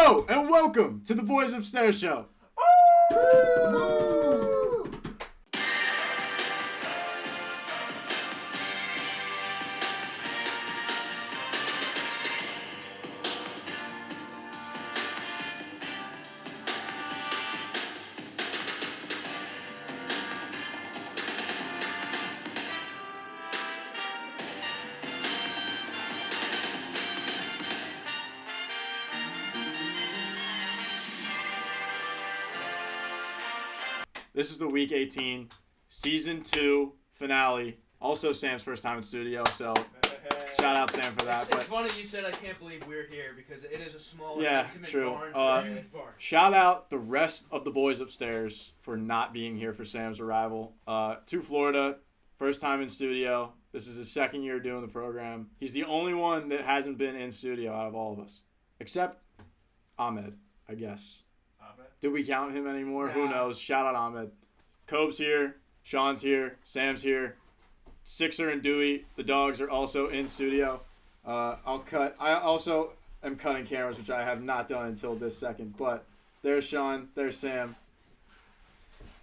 Hello and welcome to the Boys Upstairs Show. This is the Week 18, Season 2 finale. Also Sam's first time in studio, so shout out Sam for that. It's funny you said I can't believe we're here because it is a small and intimate true. barn. Shout out the rest of the boys upstairs for not being here for Sam's arrival. To Florida, first time in studio. This is his second year doing the program. He's the only one that hasn't been in studio out of all of us. Except Ahmed, I guess. Do we count him anymore? Nah. Who knows? Shout out Ahmed. Coby's here. Sean's here. Sam's here. Sixer and Dewey, the dogs, are also in studio. I'll cut. I also am cutting cameras, which I have not done until this second. But there's Sean. There's Sam.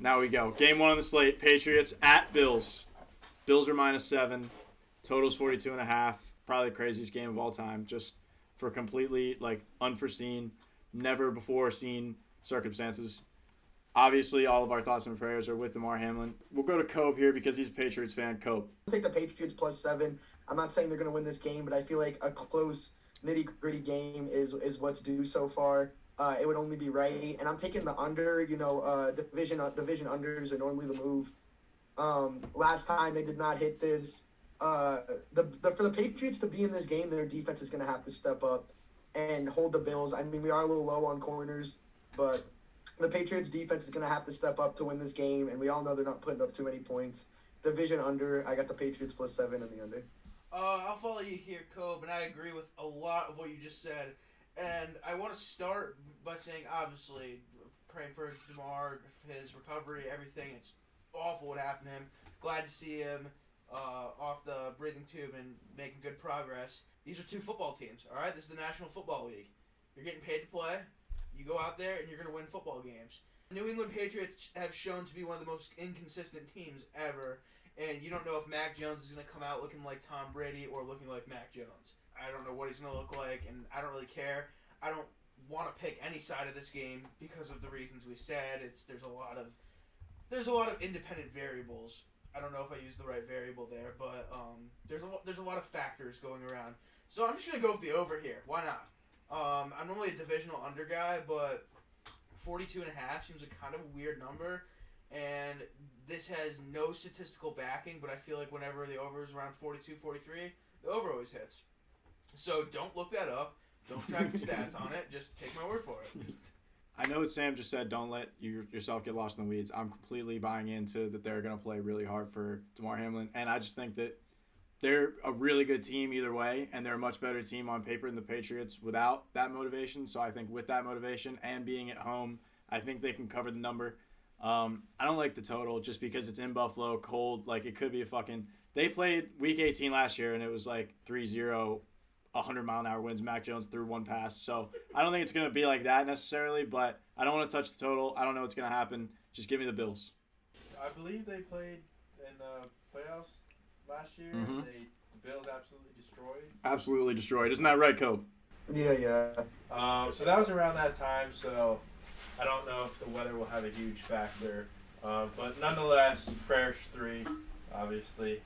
Now we go. Game 1 on the slate. Patriots at Bills. Bills are -7. Total's 42.5. Probably the craziest game of all time. Just for completely unforeseen, never before seen circumstances. Obviously, all of our thoughts and prayers are with Damar Hamlin. We'll go to Coby here because he's a Patriots fan. Coby. I'll take the Patriots +7. I'm not saying they're going to win this game, but I feel like a close, nitty-gritty game is what's due so far. It would only be right. And I'm taking the under. Division unders are normally the move. Last time they did not hit this. For the Patriots to be in this game, their defense is going to have to step up and hold the Bills. I mean, we are a little low on corners, but the Patriots defense is going to have to step up to win this game, and we all know they're not putting up too many points. Division under, I got the Patriots +7 in the under. I'll follow you here, Coby, and I agree with a lot of what you just said. And I want to start by saying, obviously, praying for Damar, his recovery, everything. It's awful what happened to him. Glad to see him off the breathing tube and making good progress. These are two football teams, all right? This is the National Football League. You're getting paid to play. You go out there and you're going to win football games. The New England Patriots have shown to be one of the most inconsistent teams ever, and you don't know if Mac Jones is going to come out looking like Tom Brady or looking like Mac Jones. I don't know what he's going to look like, and I don't really care. I don't want to pick any side of this game because of the reasons we said. There's a lot of independent variables. I don't know if I used the right variable there, but there's a lot of factors going around. So I'm just going to go with the over here. Why not? I'm normally a divisional under guy, but 42.5 seems like kind of a weird number, and this has no statistical backing, but I feel like whenever the over is around 42, 43, the over always hits. So don't look that up. Don't track the stats on it. Just take my word for it. I know what Sam just said, don't let yourself get lost in the weeds. I'm completely buying into that they're going to play really hard for Damar Hamlin, and I just think that they're a really good team either way, and they're a much better team on paper than the Patriots without that motivation. So I think with that motivation and being at home, I think they can cover the number. I don't like the total just because it's in Buffalo, cold. It could be they played Week 18 last year, and it was 3-0, 100-mile-an-hour winds. Mac Jones threw one pass. So I don't think it's going to be like that necessarily, but I don't want to touch the total. I don't know what's going to happen. Just give me the Bills. I believe they played in the playoffs last year. Mm-hmm. The Bills absolutely destroyed. Absolutely destroyed. Isn't that right, Coby? Yeah. So that was around that time, so I don't know if the weather will have a huge factor. But nonetheless, prayers 3, obviously.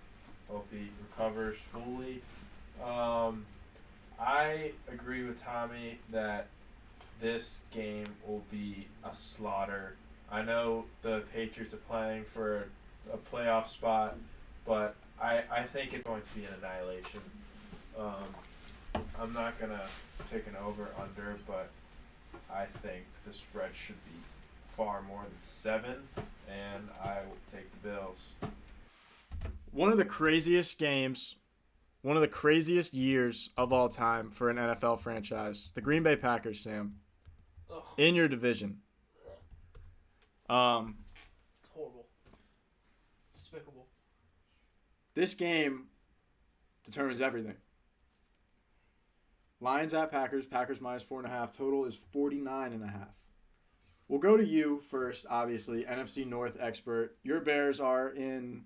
Hope he recovers fully. I agree with Tommy that this game will be a slaughter. I know the Patriots are playing for a playoff spot, but I think it's going to be an annihilation. I'm not going to pick an over-under, but I think the spread should be far more than 7, and I will take the Bills. One of the craziest games, one of the craziest years of all time for an NFL franchise. The Green Bay Packers, Sam. Ugh. In your division. It's horrible. Despicable. This game determines everything. Lions at Packers. Packers minus 4.5. Total is 49.5. We'll go to you first, obviously. NFC North expert. Your Bears are in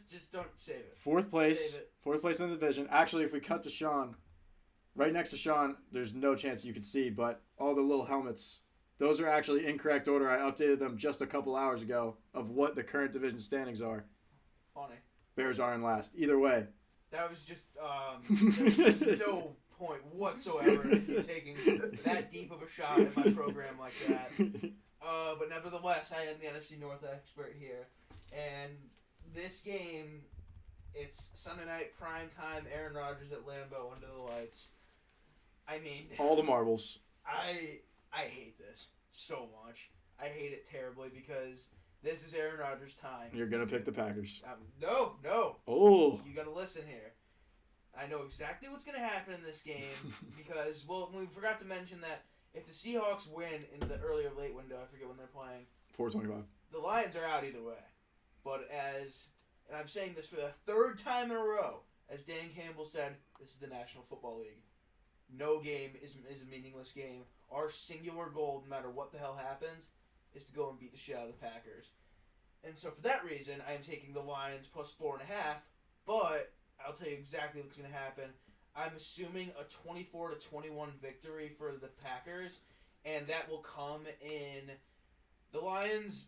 Just don't save it. fourth place. Save it. Fourth place in the division. Actually, if we cut to Sean, right next to Sean, there's no chance you can see, but all the little helmets, those are actually incorrect order. I updated them just a couple hours ago of what the current division standings are. Funny. Bears are in last. Either way. That was just there was no point whatsoever in you taking that deep of a shot at my program like that. But nevertheless, I am the NFC North expert here, and this game, it's Sunday night prime time. Aaron Rodgers at Lambeau under the lights. I mean, all the marbles. I hate this so much. I hate it terribly because this is Aaron Rodgers' time. You're gonna pick the Packers. No. Oh. You gotta listen here. I know exactly what's gonna happen in this game because, well, we forgot to mention that if the Seahawks win in the early or late window, I forget when they're playing, 425. the Lions are out either way. But and I'm saying this for the third time in a row, as Dan Campbell said, this is the National Football League. No game is a meaningless game. Our singular goal, no matter what the hell happens, is to go and beat the shit out of the Packers. And so for that reason, I am taking the Lions plus 4.5, but I'll tell you exactly what's going to happen. I'm assuming a 24-21 victory for the Packers, and that will come in the Lions,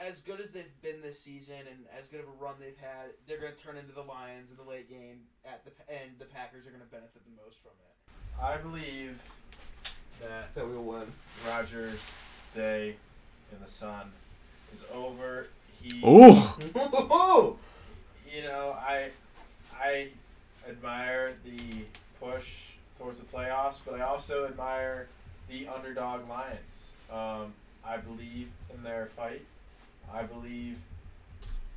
as good as they've been this season and as good of a run they've had, they're going to turn into the Lions in the late game, and the Packers are going to benefit the most from it. I believe that That we'll win. Rodgers' day in the sun is over. Oh. You know, I admire the push towards the playoffs, but I also admire the underdog Lions. I believe in their fight. I believe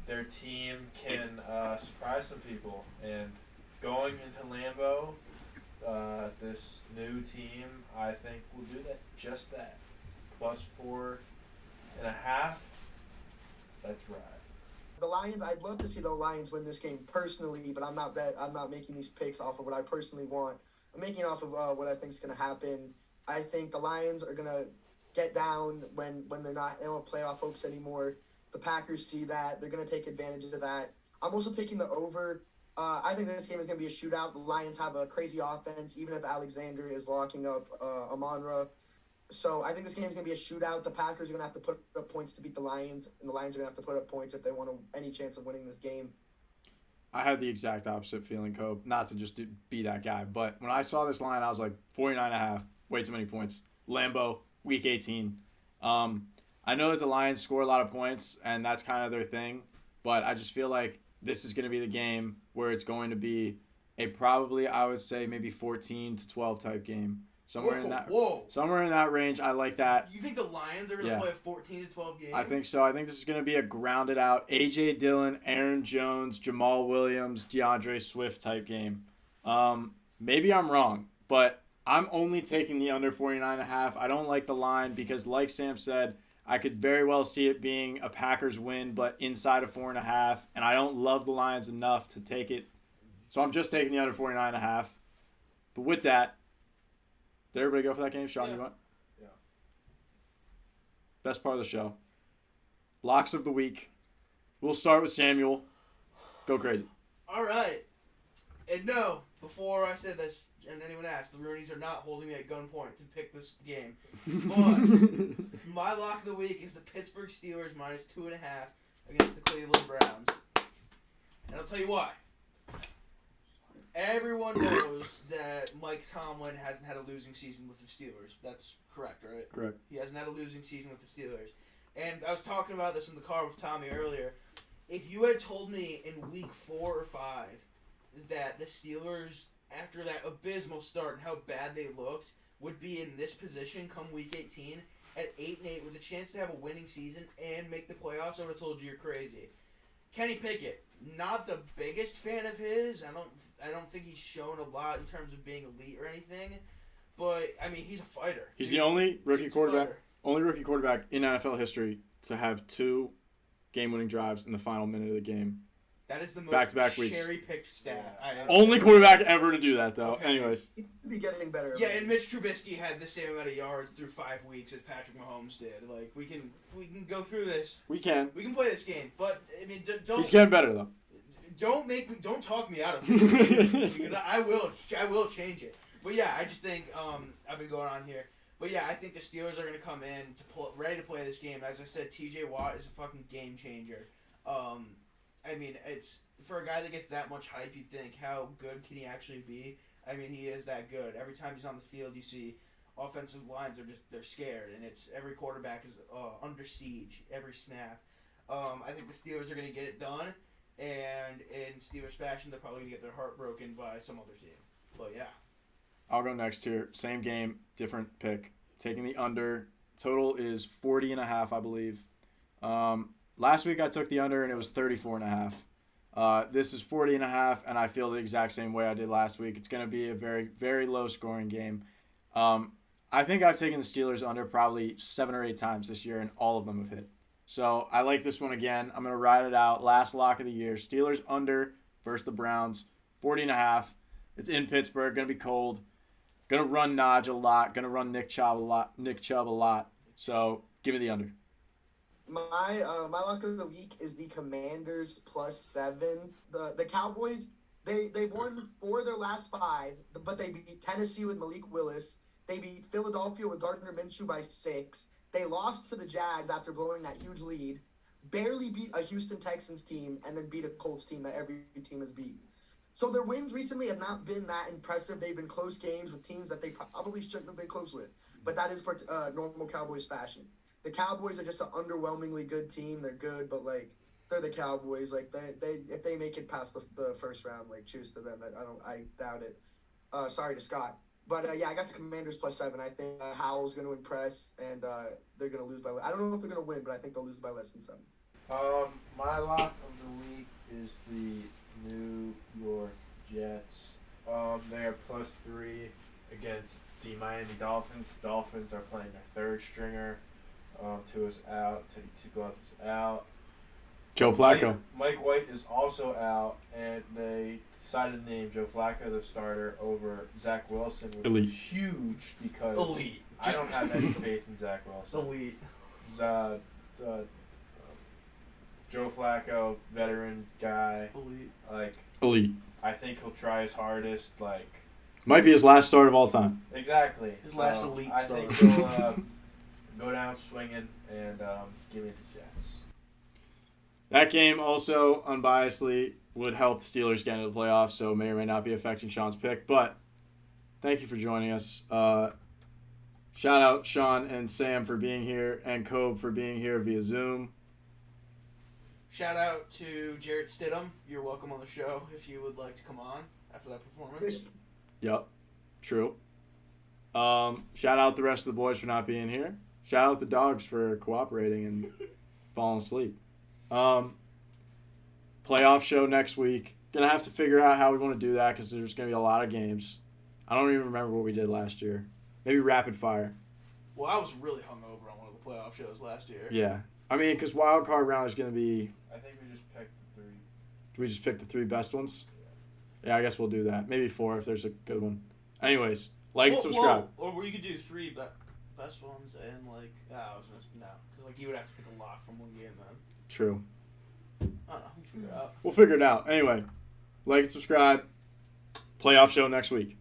their team can surprise some people. And going into Lambeau, this new team, I think, will do that. Just that. Plus 4.5. That's right. The Lions, I'd love to see the Lions win this game personally, but I'm not making these picks off of what I personally want. I'm making it off of what I think is going to happen. I think the Lions are going to get down when they don't have playoff hopes anymore. The Packers see that. They're going to take advantage of that. I'm also taking the over. I think this game is going to be a shootout. The Lions have a crazy offense, even if Alexander is locking up Amon-Ra. So I think this game is going to be a shootout. The Packers are going to have to put up points to beat the Lions, and the Lions are going to have to put up points if they want any chance of winning this game. I had the exact opposite feeling, Cope. Not to just be that guy, but when I saw this line, I was like, 49.5, way too many points. Lambeau, Week 18. I know that the Lions score a lot of points, and that's kind of their thing, but I just feel like this is going to be the game where it's going to be a probably, I would say, maybe 14-12 type game. Somewhere in that range. I like that. You think the Lions are going to play a 14-12 game? I think so. I think this is going to be a grounded out A.J. Dillon, Aaron Jones, Jamal Williams, DeAndre Swift type game. Maybe I'm wrong, but I'm only taking the under 49.5. I don't like the line because, like Sam said, I could very well see it being a Packers win, but inside of 4.5, and I don't love the Lions enough to take it. So I'm just taking the under 49.5. But with that, did everybody go for that game? Sean, you want? Yeah. Best part of the show. Locks of the week. We'll start with Samuel. Go crazy. All right. And no, before I said this, and anyone asked, the Rooneys are not holding me at gunpoint to pick this game. But my lock of the week is the Pittsburgh Steelers minus 2.5 against the Cleveland Browns. And I'll tell you why. Everyone knows that Mike Tomlin hasn't had a losing season with the Steelers. That's correct, right? Correct. He hasn't had a losing season with the Steelers. And I was talking about this in the car with Tommy earlier. If you had told me in week 4 or 5 that the Steelers, after that abysmal start and how bad they looked, would be in this position come week 18 at 8-8 with a chance to have a winning season and make the playoffs, I would have told you you're crazy. Kenny Pickett, not the biggest fan of his. I don't think he's shown a lot in terms of being elite or anything, but I mean he's a fighter. He's the only rookie quarterback in NFL history to have 2 game-winning drives in the final minute of the game. That is the most Back-to-back weeks. cherry-picked stat. Yeah. Only quarterback ever to do that, though. Okay. Anyways. Seems to be getting better. Yeah, and Mitch Trubisky had the same amount of yards through 5 weeks as Patrick Mahomes did. Like, we can go through this. We can. We can play this game, but I mean, don't. He's getting better, though. Don't talk me out of it because I will change it. But yeah, I just think I've been going on here. But yeah, I think the Steelers are gonna come in ready to play this game. As I said, T.J. Watt is a fucking game changer. I mean, it's for a guy that gets that much hype. You think how good can he actually be? I mean, he is that good. Every time he's on the field, you see offensive lines they're scared, and it's every quarterback is under siege every snap. I think the Steelers are gonna get it done. And in Steelers fashion, they're probably going to get their heart broken by some other team. But, yeah. I'll go next here. Same game, different pick. Taking the under. Total is 40.5, I believe. Last week I took the under, and it was 34.5. This is 40.5, and I feel the exact same way I did last week. It's going to be a very, very low-scoring game. I think I've taken the Steelers under probably 7 or 8 times this year, and all of them have hit. So I like this one again. I'm going to ride it out. Last lock of the year. Steelers under versus the Browns. 40.5. It's in Pittsburgh. Going to be cold. Going to run Najee a lot. Going to run Nick Chubb a lot. So give me the under. My lock of the week is the Commanders +7. The Cowboys, they've won 4 of their last 5, but they beat Tennessee with Malik Willis. They beat Philadelphia with Gardner Minshew by 6. They lost to the Jags after blowing that huge lead, barely beat a Houston Texans team, and then beat a Colts team that every team has beat. So their wins recently have not been that impressive. They've been close games with teams that they probably shouldn't have been close with. But that is normal Cowboys fashion. The Cowboys are just an underwhelmingly good team. They're good, but, like, they're the Cowboys. Like, they if they make it past the first round, like, cheers to them. I doubt it. Sorry to Scott. But, yeah, I got the Commanders +7. I think Howell's going to impress, and they're going to lose by I don't know if they're going to win, but I think they'll lose by less than 7. My lock of the week is the New York Jets. They are +3 against the Miami Dolphins. The Dolphins are playing their 3rd stringer. Tua's out. Teddy Two Gloves is out. Joe Flacco. Mike White is also out, and they decided to name Joe Flacco the starter over Zach Wilson, which Elite. is huge because Elite. I don't have any faith in Zach Wilson. Elite. Joe Flacco, veteran guy. Elite. Elite. I think he'll try his hardest. Might be his last start of all time. Exactly. His last elite I start. think he'll go down swinging and give me the Jets. That game also, unbiasedly, would help the Steelers get into the playoffs, so may or may not be affecting Sean's pick. But thank you for joining us. Shout out Sean and Sam for being here, and Coby for being here via Zoom. Shout out to Jarrett Stidham. You're welcome on the show if you would like to come on after that performance. Yep, true. Shout out the rest of the boys for not being here. Shout out the dogs for cooperating and falling asleep. Playoff show next week. Gonna have to figure out how we want to do that because there's gonna be a lot of games. I don't even remember what we did last year. Maybe rapid fire. Well, I was really hungover on one of the playoff shows last year. Yeah, I mean, because wild card round is gonna be. I think we just picked the 3. Do we just pick the 3 best ones? Yeah, I guess we'll do that. Maybe 4 if there's a good one. Anyways, and subscribe. Or you could do 3 best ones and because you would have to pick a lot from one game then. True. I don't know. We can figure it out. We'll figure it out. Anyway, like and subscribe. Playoff show next week.